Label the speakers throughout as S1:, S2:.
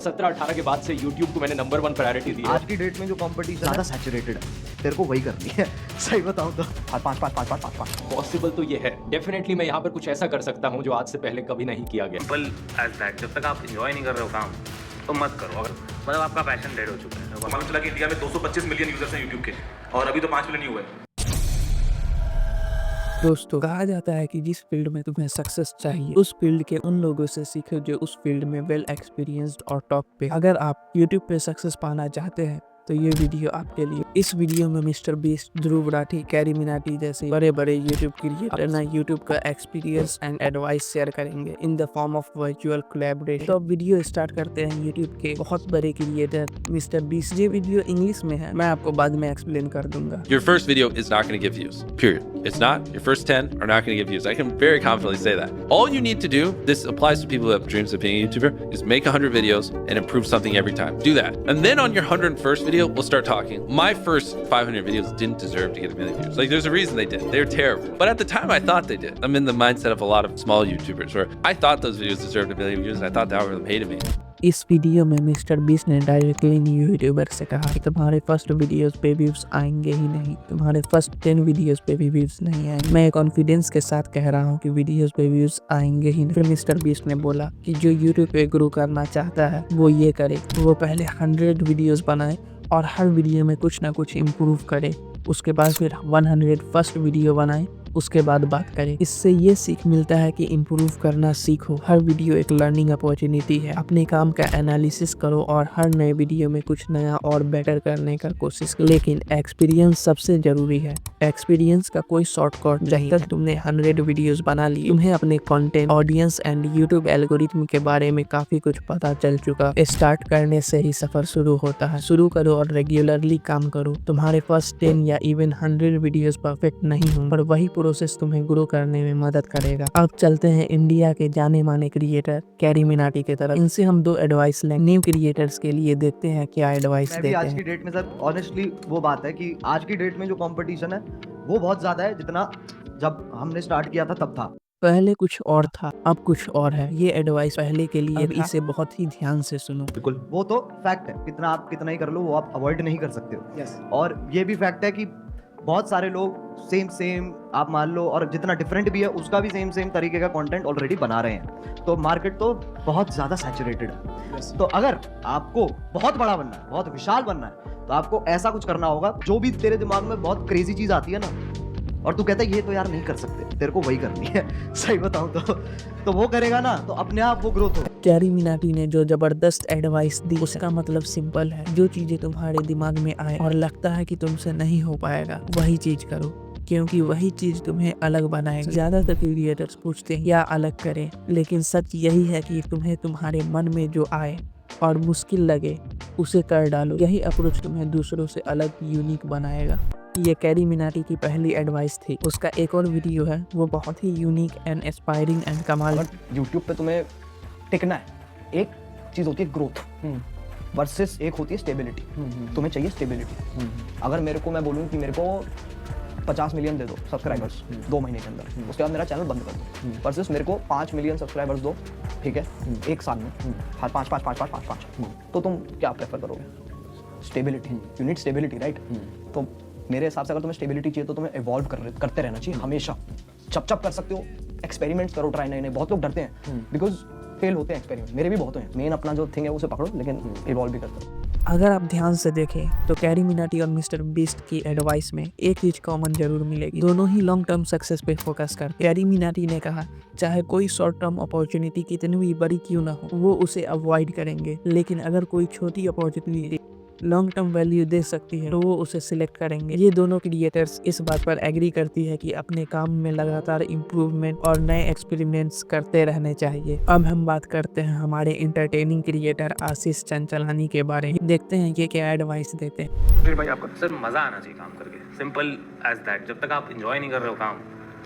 S1: 17-18 के बाद से YouTube को मैंने नंबर 1 प्रायोरिटी दी है।
S2: आज की डेट में जो कंपटीशन ज्यादा सैचुरेटेड है, तेरे को वही करनी है। सही बताऊं तो 5
S1: पॉसिबल तो ये है, डेफिनेटली मैं यहाँ पर कुछ ऐसा कर सकता हूँ जो आज से पहले कभी नहीं किया गया।
S3: Simple as that. जब तक आप इंजॉय नहीं कर रहे हो काम तो मत करो। अगर मतलब आपका पैशन डेड हो चुका है।
S4: मालूम चला कि इंडिया में 225 मिलियन यूजर्स हैं यूट्यूब के और अभी तो 5 मिलियन ही हुए।
S5: दोस्तों, कहा जाता है कि जिस फील्ड में तुम्हें सक्सेस चाहिए उस फील्ड के उन लोगों से सीखो जो उस फील्ड में वेल एक्सपीरियंस्ड और टॉप पे। अगर आप YouTube पे सक्सेस पाना चाहते हैं तो ये वीडियो आपके लिए। इस वीडियो में mister beast, Dhruv Rathee, carry Minati जैसे बड़े बड़े YouTube क्रिएटर अपना YouTube का एक्सपीरियंस एंड एडवाइस शेयर करेंगे in the form of virtual collaboration. तो वीडियो स्टार्ट करते हैं। YouTube के बहुत बड़े क्रिएटर मिस्टर बीस्ट। ये वीडियो इंग्लिश में है, मैं आपको बाद में एक्सप्लेन कर दूंगा।
S6: Your first video is not going to give views, period. It's not. Your first 10 are not going to give views. I can very confidently say that. All you need to do, this applies to people who have dreams of being a YouTuber, is make 100 videos and improve something every time. Do that. And then on your 101st video, we'll start talking. My first 500 videos didn't deserve to get a million views. Like, there's a reason they did. They were terrible. But at the time, I thought they did. I'm in the mindset of a lot of small YouTubers where I thought those videos deserved a million views and I thought the algorithm hated me.
S5: इस video में mister beast ने directly YouTuber से कहा कि तुम्हारे first videos पे views आएंगे ही नहीं, तुम्हारे फर्स्ट 10 वीडियोस पे भी व्यूज नहीं आएंगे। मैं कॉन्फिडेंस के साथ कह रहा हूँ कि वीडियोस पे व्यूज आएंगे ही नहीं। फिर मिस्टर बीस्ट ने बोला कि जो यूट्यूब पे ग्रो करना चाहता है वो ये करे, वो पहले 100 वीडियोस बनाए और हर वीडियो में कुछ ना कुछ इम्प्रूव करे, उसके बाद फिर 101st वीडियो बनाए, उसके बाद बात करें। इससे ये सीख मिलता है कि इम्प्रूव करना सीखो। हर वीडियो एक लर्निंग अपॉर्चुनिटी है। अपने काम का एनालिसिस करो और हर नए वीडियो में कुछ नया और बेटर करने का कोशिश करो। लेकिन एक्सपीरियंस सबसे जरूरी है। एक्सपीरियंस का कोई शॉर्टकट नहीं। तक तुमने 100 वीडियोस बना ली, तुम्हें अपने content, audience and YouTube algorithm के बारे में काफी कुछ पता चल चुका। स्टार्ट करने से ही सफर शुरू होता है। शुरू करो और रेगुलरली काम करो। तुम्हारे फर्स्ट 10 या इवन 100 वीडियोस परफेक्ट नहीं हों, पर वही प्रोसेस तुम्हें ग्रो करने में मदद करेगा। अब चलते हैं इंडिया के जाने माने क्रिएटर कैरी मिनाटी की तरफ। इनसे हम 2 एडवाइस लेंगे न्यू क्रिएटर्स के लिए। देखते हैं क्या एडवाइस देते हैं।
S2: आज की डेट में सर ऑनेस्टली वो बात है कि आज की डेट में जो कंपटीशन है वो बहुत ज्यादा है, जितना जब हमने स्टार्ट किया था तब था।
S5: पहले कुछ और था, अब कुछ और है। ये एडवाइस पहले के लिए, इसे बहुत ही ध्यान से सुनो।
S2: बिल्कुल, वो तो फैक्ट है। आप कितना ही कर लो वो आप अवॉइड नहीं कर सकते हो। और ये भी फैक्ट है कि बहुत सारे लोग सेम आप मान लो, और जितना डिफरेंट भी है उसका भी सेम तरीके का कंटेंट ऑलरेडी बना रहे हैं। तो मार्केट तो बहुत ज्यादा सैचुरेटेड है। तो अगर आपको बहुत बड़ा बनना है, बहुत विशाल बनना है, तो आपको ऐसा कुछ करना होगा जो भी तेरे दिमाग में बहुत क्रेजी चीज आती है ना, और तू कहता है ये तो यार नहीं कर सकते, तेरे को वही करनी है। सही बताऊं तो वो करेगा ना तो अपने आप वो ग्रोथ हो।
S5: कैरी मिनाटी ने जो जबरदस्त एडवाइस दी उसका मतलब सिंपल है। जो चीजें तुम्हारे दिमाग में आए और लगता है कि तुमसे नहीं हो पाएगा, वही चीज करो, क्योंकि वही चीज तुम्हें अलग बनाएगा। ज्यादातर क्रिएटर्स पूछते हैं क्या अलग करें, लेकिन सच यही है कि तुम्हें तुम्हारे मन में जो आए और मुश्किल लगे उसे कर डालो। यही अप्रोच तुम्हें दूसरों से अलग, यूनिक बनाएगा। ये कैरी मिनाटी की पहली एडवाइस थी। उसका एक और वीडियो है, वो बहुत ही यूनिक एंड इंस्पायरिंग एंड कमाल।
S7: यूट्यूब पे तुम्हें टिकना है, एक चीज होती है ग्रोथ वर्सेस एक होती है स्टेबिलिटी। तुम्हें चाहिए स्टेबिलिटी। अगर मेरे को, मैं बोलूँ कि मेरे को 50 मिलियन दे दो सब्सक्राइबर्स 2 महीने के अंदर, उसके बाद मेरा चैनल बंद कर दो, वर्सेस मेरे को 5 मिलियन सब्सक्राइबर्स दो, ठीक है, एक साल में हर 5, तो तुम क्या प्रेफर करोगे? Stability. You need stability, right? तो मेरे हिसाब से अगर तुम्हें स्टेबिलिटी चाहिए तो तुम्हें इवॉल्व करते रहना चाहिए हमेशा। चप कर सकते हो, एक्सपेरिमेंट्स करो, ट्राई नए। बहुत लोग डरते हैं बिकॉज फेल होते हैं एक्सपेरिमेंट, मेरे भी बहुत हैं। मेन अपना जो थिंग है उसे पकड़ो, लेकिन इवॉल्व भी करते हो।
S5: अगर आप ध्यान से देखें तो कैरी मिनाटी और मिस्टर बीस्ट की एडवाइस में एक चीज कॉमन जरूर मिलेगी। दोनों ही लॉन्ग टर्म सक्सेस पे फोकस करते। कैरी मिनाटी ने कहा चाहे कोई शॉर्ट टर्म अपॉर्चुनिटी कितनी भी बड़ी क्यों ना हो, वो उसे अवॉइड करेंगे, लेकिन अगर कोई छोटी अपॉर्चुनिटी लॉन्ग टर्म वैल्यू दे सकती है तो वो उसे सिलेक्ट करेंगे। ये दोनों क्रिएटर्स इस बात पर एग्री करती है कि अपने काम में लगातार इम्प्रूवमेंट और नए एक्सपेरिमेंट्स करते रहने चाहिए। अब हम बात करते हैं हमारे इंटरटेनिंग क्रिएटर आशीष चंचलानी के बारे में। देखते हैं ये क्या एडवाइस देते हैं।
S3: फिर भाई आपको सर मज़ा आना चाहिए काम करके। Simple as that. जब तक आप इंजॉय नहीं कर रहे हो काम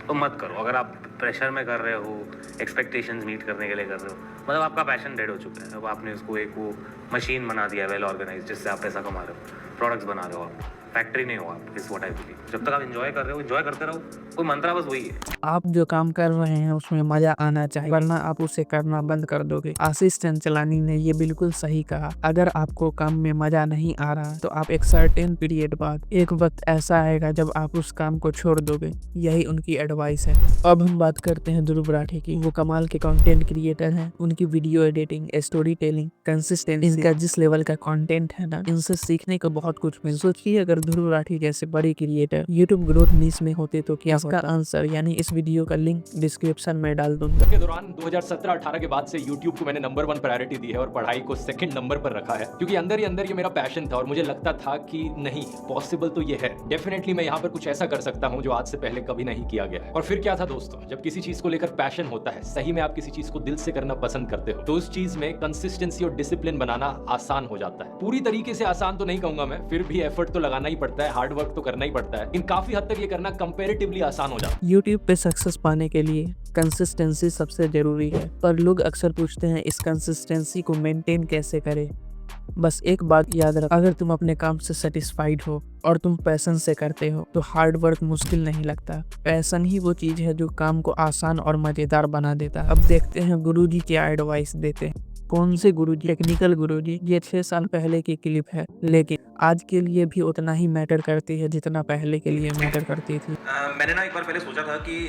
S3: तो मत करो। अगर आप प्रेशर में कर रहे हो, एक्सपेक्टेशंस मीट करने के लिए कर रहे हो, मतलब आपका पैशन डेड हो चुका है। अब आपने उसको एक वो मशीन बना दिया वेल ऑर्गेनाइज, जिससे आप पैसा कमा रहे हो, प्रोडक्ट्स बना रहे हो आप, फैक्ट्री नहीं हो आप, इज व्हाट आई बिलीव। जब तक आप एंजॉय कर रहे हो, एंजॉय करते रहो। कोई मंत्रा बस वही है।
S5: आप जो काम कर रहे हैं उसमें मजा आना चाहिए, वरना आप उसे करना बंद कर दोगे। आशीष चंचलानी ने ये बिल्कुल सही कहा। अगर आपको काम में मजा नहीं आ रहा तो आप एक सर्टेन पीरियड बाद एक वक्त ऐसा आएगा जब आप उस काम को छोड़ दोगे। यही उनकी एडवाइस है। अब हम बात करते हैं ध्रुव राठी की। वो कमाल के कंटेंट क्रिएटर हैं। उनकी video editing, story telling, consistency, इनका जिस लेवल का कंटेंट है ना, इनसे सीखने को बहुत कुछ मिल। सोचिए अगर ध्रुव राठी जैसे बड़े क्रिएटर यूट्यूब ग्रोथ नीश में होते तो क्या होता। इसका आंसर यानी इस वीडियो का लिंक डिस्क्रिप्शन में डाल दूंगा।
S1: के दौरान 2017-18 के बाद से YouTube को मैंने नंबर 1 प्रायोरिटी दी है और पढ़ाई को सेकंड नंबर पर रखा है, क्योंकि अंदर ही अंदर ये मेरा पैशन था और मुझे लगता था कि नहीं, पॉसिबल तो ये है। डेफिनेटली मैं यहाँ पर कुछ ऐसा कर सकता हूँ जो आज से पहले कभी नहीं किया गया है। और फिर क्या था दोस्तों, जब किसी चीज को लेकर पैशन होता है, सही में आप किसी चीज को दिल से करना पसंद करते हो, तो उस चीज में कंसिस्टेंसी और डिसिप्लिन बनाना आसान हो जाता है। पूरी तरीके से आसान तो नहीं कहूंगा मैं, फिर भी एफर्ट तो लगाना ही पड़ता है, हार्ड वर्क तो करना ही पड़ता है, लेकिन काफी हद तक ये करना कंपैरेटिवली आसान हो जाता है।
S5: YouTube पे सक्सेस पाने के लिए कंसिस्टेंसी सबसे जरूरी है, पर लोग अक्सर पूछते हैं इस कंसिस्टेंसी को मेंटेन कैसे करें। बस एक बात याद रख, अगर तुम अपने काम से सेटिस्फाइड हो और तुम पैशन से करते हो तो हार्ड वर्क मुश्किल नहीं लगता। पैशन ही वो चीज है जो काम को आसान और मजेदार बना देता है। अब देखते हैं गुरुजी क्या एडवाइस देते हैं। कौन से गुरुजी? टेक्निकल गुरुजी। ये 6 साल पहले की क्लिप है, लेकिन आज के लिए भी उतना ही मैटर करती है जितना पहले के लिए मैटर करती थी।
S4: मैंने ना एक बार पहले सोचा था कि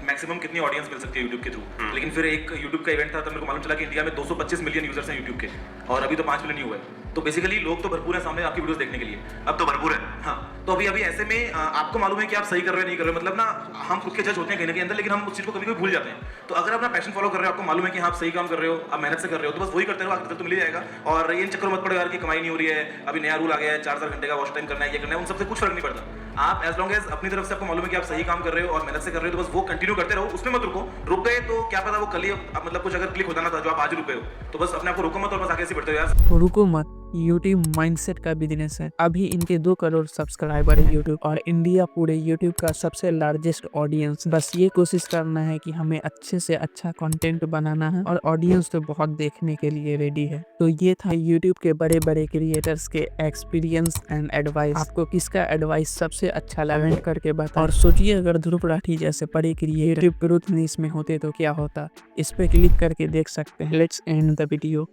S4: मैक्सिमम कितनी ऑडियंस मिल सकती है यूट्यूब के थ्रू, लेकिन फिर एक यूट्यूब का इवेंट था तब मेरे को मालूम चला कि इंडिया में 225 मिलियन यूजर्स हैं यूट्यूब के, और अभी तो 5 मिलियन ही हुए। तो बेसिकली लोग तो भरपूर है सामने आपकी वीडियोस देखने के लिए, अब तो भरपूर है। हाँ, तो अभी ऐसे में आपको मालूम है कि आप सही कर रहे हो नहीं कर रहे हो, मतलब ना हम खुद के जज होते हैं कहीं ना कहीं अंदर, लेकिन हम उस चीज को कभी कभी भूल जाते हैं। तो अगर आप अपना पैशन फॉलो कर रहे हो, आपको मालूम है कि आप सही काम कर रहे हो, आप मेहनत से कर रहे हो, तो बस वही करते रहो, आगे तो मिल जाएगा। और ये चक्कर मत पड़ो यार कि कमाई नहीं हो रही है, अभी नया रूल आ गया है, 4-4 घंटे का वॉच टाइम करना है, ये करना है, उन सबसे कुछ फर्क नहीं पड़ता। आप एज लॉन्ग एज अपनी तरफ से आपको मालूम है कि आप सही काम कर रहे हो और मेहनत से कर रहे हो, तो बस वो कंटिन्यू करते रहो, उसमें मत रुको। रुक गए तो क्या पता वो कल ही मतलब कुछ अगर क्लिक हो जाना था जो आप आज रुक गए हो, तो बस अपने आप को रुको मत और बस आगे से बढ़ते हो यार।
S5: रुको मत, यूट्यूब माइंडसेट का बिजनेस है। अभी इनके 2 करोड़ सब्सक्राइबर है यूट्यूब, और इंडिया पूरे यूट्यूब का सबसे लार्जेस्ट ऑडियंस। बस ये कोशिश करना है कि हमें अच्छे से अच्छा कंटेंट बनाना है, और ऑडियंस तो बहुत देखने के लिए रेडी है। तो ये था यूट्यूब के बड़े बड़े क्रिएटर्स के एक्सपीरियंस एंड एडवाइस। आपको किसका एडवाइस सबसे अच्छा लगा करके बताओ। और सोचिए अगर ध्रुव राठी जैसे बड़े क्रिएटर ग्रोथ नीश में होते तो क्या होता। इस पे क्लिक करके देख सकते हैं। Let's end the video.